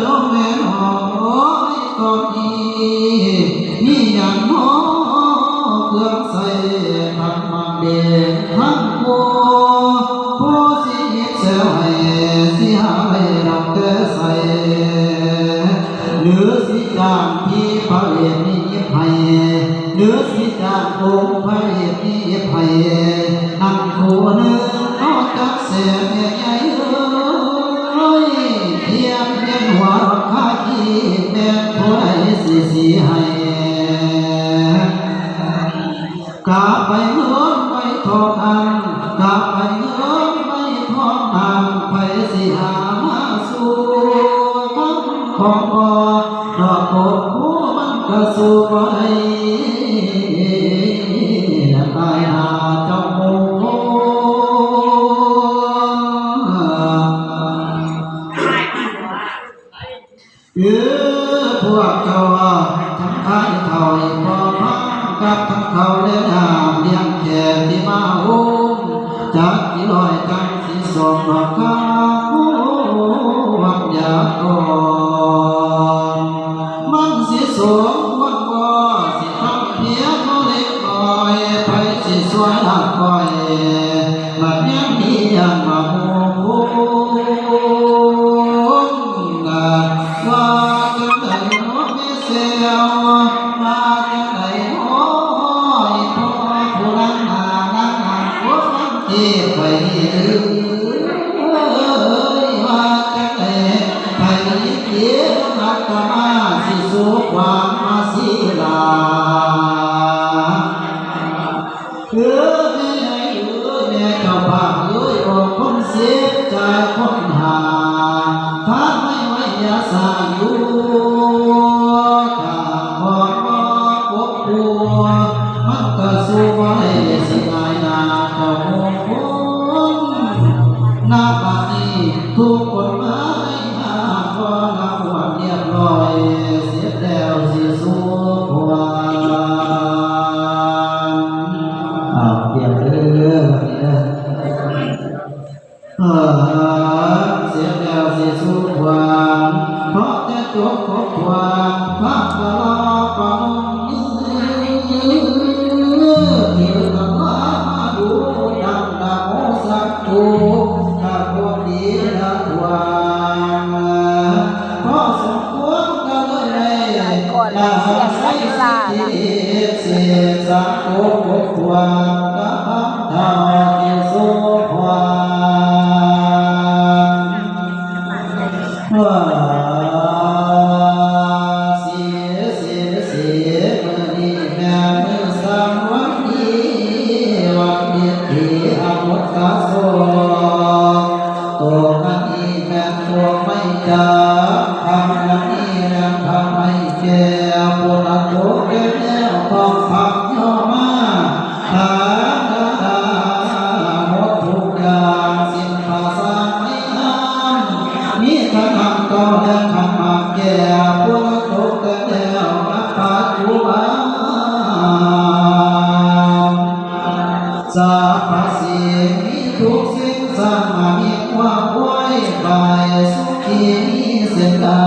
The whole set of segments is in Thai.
น้องแม่หอยก่อนนี่อย่างน้อเพื่อใส่ผักมันเด่นทั้งผู้สิเสียให้สิหาให้เราเกิดใส่หรือสิจางที่พระเอกนี่ให้หรือสิจางองค์พระเอกนี่ให้นั่งคู่หนึ่งนอกจากเสียใหญ่เทียมเพียงหัวข้าขี้แม่ผู้ใดสิให้กาไปเงินไปทองทำกาไปเงินไปทองทำไปสิหามาสู่มันของบ่ดอกโกดคู่มันก็สู่บ่ได้ตายหาเจ้าโมพวกเจ้าทั้งท้ายเท่าพอพังกับทั้งเขาเลี้ยงหามเลี้ยงแขกที่มาหุ้มจากที่ลอยกันสีสมดอกข้าววัดยาก่อนมันสีสมวันบ่สิทำเพียงก็เล็กน้อยไปสิสวยหักก้อยบัดยังมีอย่างมาโมว่าจะได้โน้ไม่เสียวมาจะได้โน้ยพ่อผู้รักนานักนาผู้รักที่ไปว่าจะได้ไปเที่ยวนักมาสิสุความมาสิลาแม่เจ้าบ้านโอ้คนเสียใจคนหาถ้าไม่ไว้ยาสาอยู่ข้าบอกว่าปวดหัวมันก็สู้ไว้สิง่ายนาเจ้าโมงหน้าบ้านนี้ทุกคนมาไม่มาพอละวันเรียบร้อยเสียแล้วสิสู้ความเปลี่ยนเรื่องเสียแล้วสิสู้ความเพราะจะจบขบความพักตลอดปนที่กำลังมาดูดังดาวสักทุกถ้าคนดีละวางเพราะสมควรกันเลยอย่าใส่เสียสักขบความกับทางที่สู้ความเสียเมื่อนี้แม่เมื่อสามวันนี้วันเดียที่อาวุธกาโซตัวกันนี้แม่ตัวไม่จ้าทำกันนี้แม่ทำไม่แก่ปวดตัวแก่แล้วต้องพักย่อมาหาหมดทุกอย่างสิ้นภาษาไม่ห้ามนี่ขณะก็แล้วขณะแก่ปวดตัวแก่แล้วนับปัจจุบันสาภาษีมีทุกสิ่งสร้างมามีความไว้ไปสุขีมีเส้นได้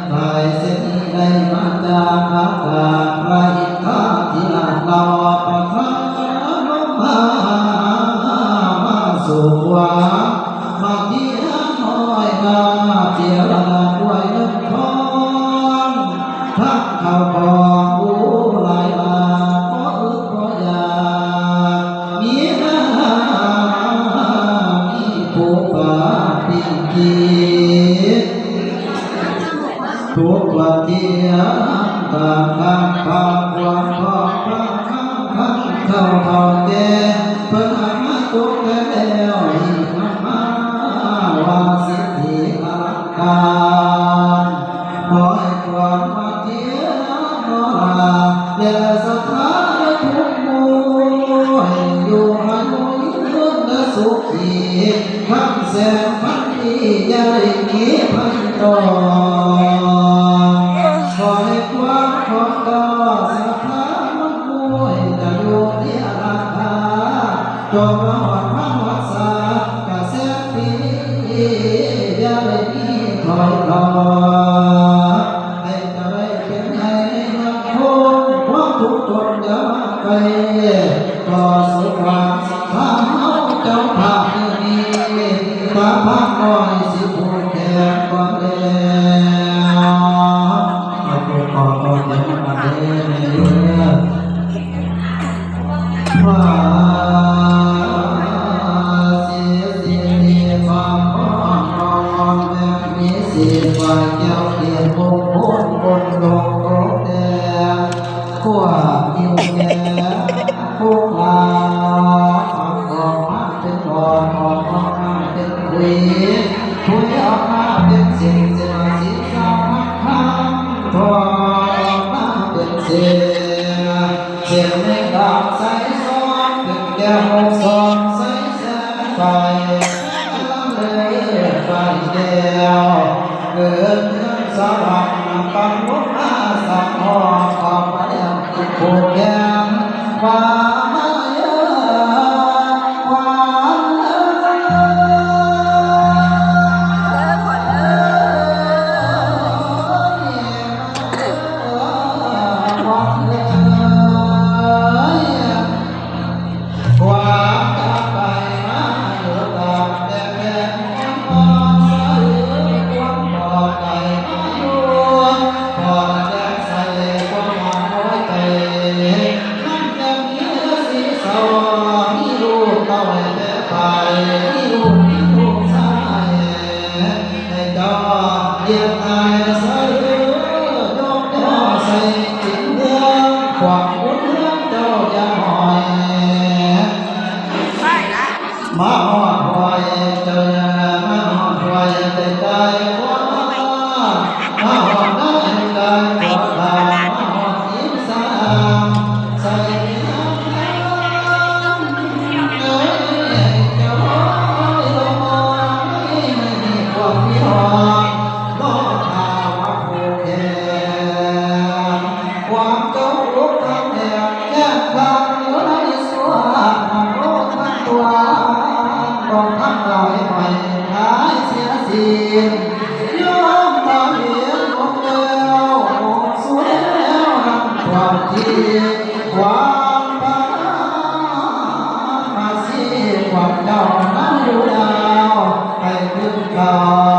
ไปเส้นได้มาจากอากาศไปข้าที่ลาเราประทับมาสู่ว่ามาเที่ยวน้อยมาเที่ยวละด้วยเงินทองทั้งข้าวของผู้หลายบาทก็อึดก็อยากมีผู้ป่าพิงกีทุกวันเที่ยวตาข้างข้างความข้างข้างข้างเข้าเท่าแก่เพิ่งหามาตัวแก่แล้วอีกมาว่าสิทธิอลังการขอให้ความมาเที่ยวเดี๋ยวสถานทุกหมู่ให้อยู่ให้ยืนและสุขีคำแสงพันธีอย่าได้หนีพันต่อขอให้ความของต่อสถานมันมวยจะอยู่ที่ราคาจงมาหอดพันวัดสากระแสปี อยสิผู้แก่ก่อนแล้วเอาตัวต่อต่อเดี๋ยวมันมาเด้อว่าเสียเสียเสียความพอแบบนี้เสียฝ่ายเจ้าเกียรติมงคลบนโลกโลกแดงขั้วอิ่วแก่พวกเราออกมาเป็นก่อนออกมาเป็นคุยคุยออกมาเป็นสิ่งเสียสีสามคำทอออกมาเป็นเสียเสียในดอกใสซ้อนเป็นแก้วซ้อนใสแสงไฟล้ำเลยไฟแก้วเกิดเรื่องสว่างปังลุกอาสังหอขอบมาแล้วอีกโคแก้มว่ามาเยอะความเลิศความเลิศความตาไปมาเยอะตาแต่แม่ความสะอื้นความต่อไปมาอยู่พอแจ้งใส่ความหวังไว้ใจนั่นจะมีสีสว่างมีรูปเต้าแต่ไปมีรูปสายให้เจ้าเรียกตายสะอื้นยกย่อใส่ติดเมืองความบุญเรื่องเจ้าอย่าหอย มาหอดหอยเจอมาหอดหอยแต่ใจว่ามาหอดได้ใจขอทางมาหอดยิ้มสามใส่น้ำน้ำเอ้ยเจ้าลอยไม่มีความพิหารบ่ข่าวว่าผู้แก่ความเจ้าลุกทำแดงแก้ทางอยู่ในสวนมันโลกทั้งตัว ต้องทำลายใหม่หายเสียสิ้นยอมตาเห็นหมดแล้วหมดสวยแล้วนั่นความที่ความบ้ามาสิความเจ้านั้นอยู่ดาวให้ขึ้นข่าว